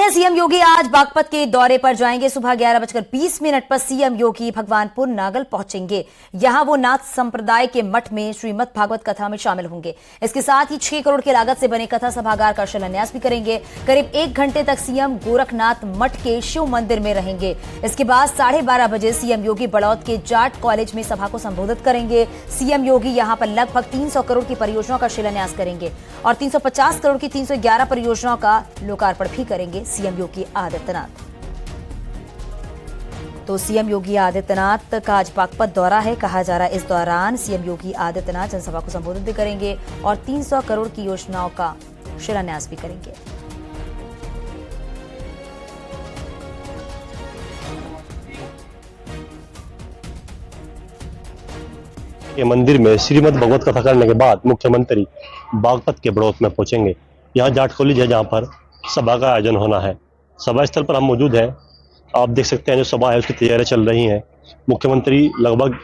है, सीएम योगी आज बागपत के दौरे पर जाएंगे। सुबह 11:20 पर सीएम योगी भगवानपुर नागल पहुंचेंगे। यहां वो नाथ संप्रदाय के मठ में श्रीमद् भागवत कथा में शामिल होंगे। इसके साथ ही 6 करोड़ की लागत से बने कथा सभागार का शिलान्यास भी करेंगे। करीब 1 घंटे तक सीएम गोरखनाथ मठ के शिव मंदिर में रहेंगे। इसके बाद 12:30 बजे सीएम योगी बड़ौद के जाट कॉलेज में सभा को संबोधित करेंगे। सीएम योगी यहां पर लगभग 300 करोड़ की परियोजनाओं का शिलान्यास करेंगे और 350 करोड़ की 311 परियोजनाओं का लोकार्पण भी करेंगे सीएम योगी आदित्यनाथ। तो सीएम योगी आदित्यनाथ का आज बागपत दौरा है, कहा जा रहा है। इस दौरान सीएम योगी आदित्यनाथ जनसभा को संबोधित भी करेंगे और 300 करोड़ की योजनाओं का शिलान्यास भी करेंगे। के मंदिर में श्रीमद् भगवत कथा करने के बाद मुख्यमंत्री बागपत के बड़ौद में पहुंचेंगे। यहाँ जाट कॉलेज है जहाँ पर सभा का आयोजन होना है। सभा स्थल पर हम मौजूद हैं। आप देख सकते हैं जो सभा है उसकी तैयारियां चल रही हैं। मुख्यमंत्री लगभग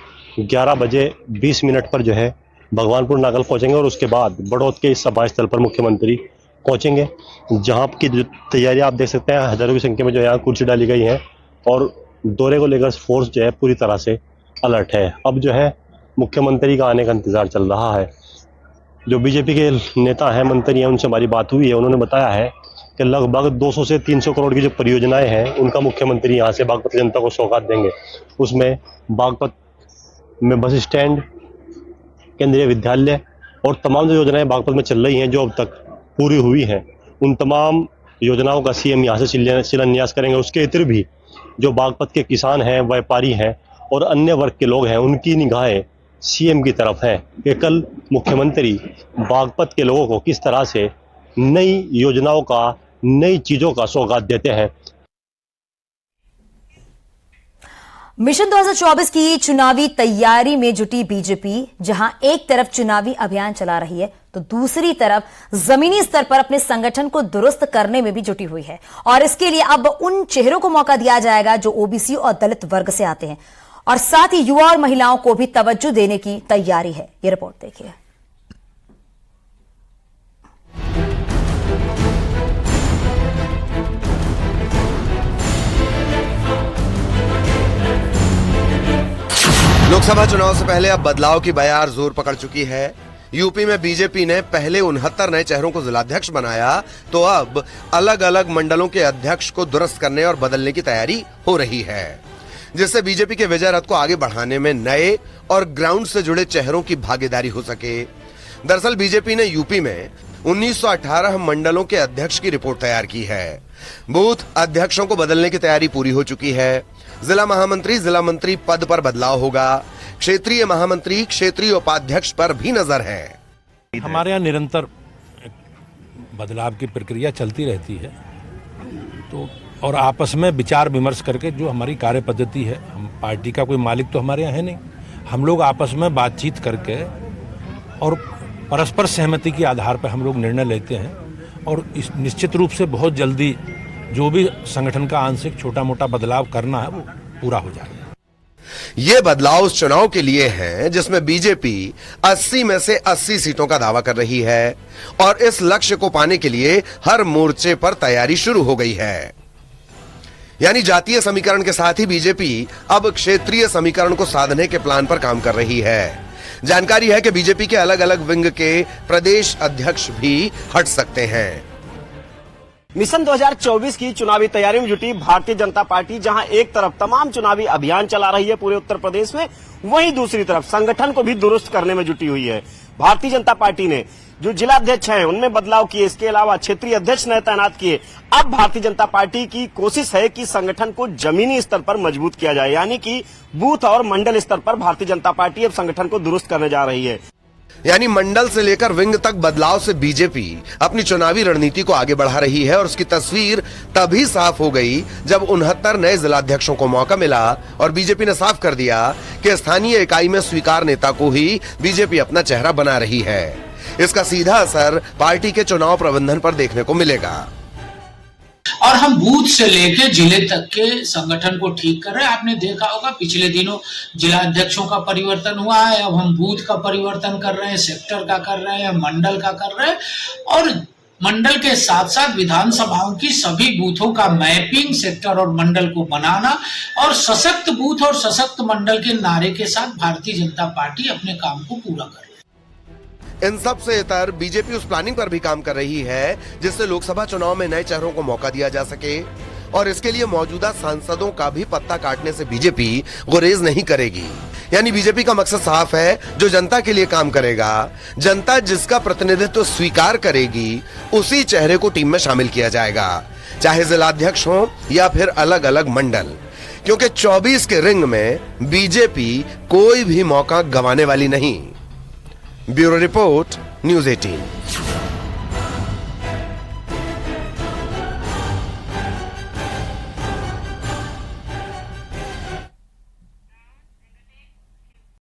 11:20 पर जो है भगवानपुर नागल पहुंचेंगे और उसके बाद बड़ौद के इस सभा स्थल पर मुख्यमंत्री पहुंचेंगे, जहां की जो तैयारियां आप देख सकते हैं हजारों की संख्या में जो यहाँ कुर्सी डाली गई है और दौरे को लेकर फोर्स जो है पूरी तरह से अलर्ट है। अब जो है मुख्यमंत्री का आने का इंतजार चल रहा है। जो बीजेपी के नेता हैं, मंत्री हैं, उनसे हमारी बात हुई है। उन्होंने बताया है कि लगभग 200 से 300 करोड़ की जो परियोजनाएं हैं उनका मुख्यमंत्री यहां से बागपत की जनता को सौगात देंगे। उसमें बागपत में बस स्टैंड, केंद्रीय विद्यालय और तमाम जो योजनाएं बागपत में चल रही हैं जो अब तक पूरी हुई हैं, उन तमाम योजनाओं का सीएम यहाँ से शिलान्यास करेंगे। उसके इतर भी जो बागपत के किसान हैं, व्यापारी हैं और अन्य वर्ग के लोग हैं, उनकी निगाहें सीएम की तरफ है कि कल मुख्यमंत्री बागपत के लोगों को किस तरह से नई योजनाओं का, नई चीजों का सौगात देते हैं। मिशन 2024 की चुनावी तैयारी में जुटी बीजेपी जहां एक तरफ चुनावी अभियान चला रही है तो दूसरी तरफ जमीनी स्तर पर अपने संगठन को दुरुस्त करने में भी जुटी हुई है। और इसके लिए अब उन चेहरों को मौका दिया जाएगा जो ओबीसी और दलित वर्ग से आते हैं और साथ ही युवा और महिलाओं को भी तवज्जो देने की तैयारी है। ये रिपोर्ट देखिए। लोकसभा चुनाव से पहले अब बदलाव की बयार जोर पकड़ चुकी है। यूपी में बीजेपी ने पहले 69 नए चेहरों को जिलाध्यक्ष बनाया तो अब अलग अलग मंडलों के अध्यक्ष को दुरुस्त करने और बदलने की तैयारी हो रही है, जिससे बीजेपी के विजय रथ को आगे बढ़ाने में नए और ग्राउंड से जुड़े चेहरों की भागीदारी हो सके। दरअसल बीजेपी ने यूपी में 1918 मंडलों के अध्यक्ष की रिपोर्ट तैयार की है। बूथ अध्यक्षों को बदलने की तैयारी पूरी हो चुकी है। जिला महामंत्री, जिला मंत्री पद पर बदलाव होगा। क्षेत्रीय महामंत्री, क्षेत्रीय उपाध्यक्ष पर भी नजर है। हमारे यहाँ निरंतर बदलाव की प्रक्रिया चलती रहती है तो और आपस में विचार विमर्श करके जो हमारी कार्य पद्धति है, हम पार्टी का कोई मालिक तो हमारे यहाँ है नहीं, हम लोग आपस में बातचीत करके और परस्पर सहमति के आधार पर हम लोग निर्णय लेते हैं और इस निश्चित रूप से बहुत जल्दी जो भी संगठन का आंशिक छोटा मोटा बदलाव करना है वो पूरा हो जाएगा। ये बदलाव उस चुनाव के लिए हैं जिसमें बीजेपी 80 में से 80 सीटों का दावा कर रही है और इस लक्ष्य को पाने के लिए हर मोर्चे पर तैयारी शुरू हो गई है। यानी जातीय समीकरण के साथ ही बीजेपी अब क्षेत्रीय समीकरण को साधने के प्लान पर काम कर रही है। जानकारी है कि बीजेपी के अलग अलग विंग के प्रदेश अध्यक्ष भी हट सकते हैं। मिशन 2024 की चुनावी तैयारी में जुटी भारतीय जनता पार्टी जहां एक तरफ तमाम चुनावी अभियान चला रही है पूरे उत्तर प्रदेश में, वहीं दूसरी तरफ संगठन को भी दुरुस्त करने में जुटी हुई है। भारतीय जनता पार्टी ने जो जिलाध्यक्ष हैं उनमें बदलाव किए, इसके अलावा क्षेत्रीय अध्यक्ष नए तैनात किए। अब भारतीय जनता पार्टी की कोशिश है कि संगठन को जमीनी स्तर पर मजबूत किया जाए, यानी कि बूथ और मंडल स्तर पर भारतीय जनता पार्टी अब संगठन को दुरुस्त करने जा रही है। यानी मंडल से लेकर विंग तक बदलाव से बीजेपी अपनी चुनावी रणनीति को आगे बढ़ा रही है और उसकी तस्वीर तभी साफ हो गई जब 69 नए जिलाध्यक्षों को मौका मिला और बीजेपी ने साफ कर दिया कि स्थानीय इकाई में स्वीकार नेता को ही बीजेपी अपना चेहरा बना रही है। इसका सीधा असर पार्टी के चुनाव प्रबंधन पर देखने को मिलेगा। और हम बूथ से लेकर जिले तक के संगठन को ठीक कर रहे हैं। आपने देखा होगा पिछले दिनों जिला अध्यक्षों का परिवर्तन हुआ है, अब हम बूथ का परिवर्तन कर रहे हैं, सेक्टर का कर रहे हैं, मंडल का कर रहे हैं और मंडल के साथ साथ विधानसभाओं की सभी बूथों का मैपिंग सेक्टर और मंडल को बनाना और सशक्त बूथ और सशक्त मंडल के नारे के साथ भारतीय जनता पार्टी अपने काम को पूरा करे। इन सब से इतर बीजेपी उस प्लानिंग पर भी काम कर रही है जिससे लोकसभा चुनाव में नए चेहरों को मौका दिया जा सके और इसके लिए मौजूदा सांसदों का भी पत्ता काटने से बीजेपी गुरेज नहीं करेगी। यानी बीजेपी का मकसद साफ है, जो जनता के लिए काम करेगा, जनता जिसका प्रतिनिधित्व स्वीकार करेगी, उसी चेहरे को टीम में शामिल किया जाएगा, चाहे जिलाध्यक्ष हो या फिर अलग अलग मंडल, क्योंकि 24 के रिंग में बीजेपी कोई भी मौका गंवाने वाली नहीं। Bureau report, news 18।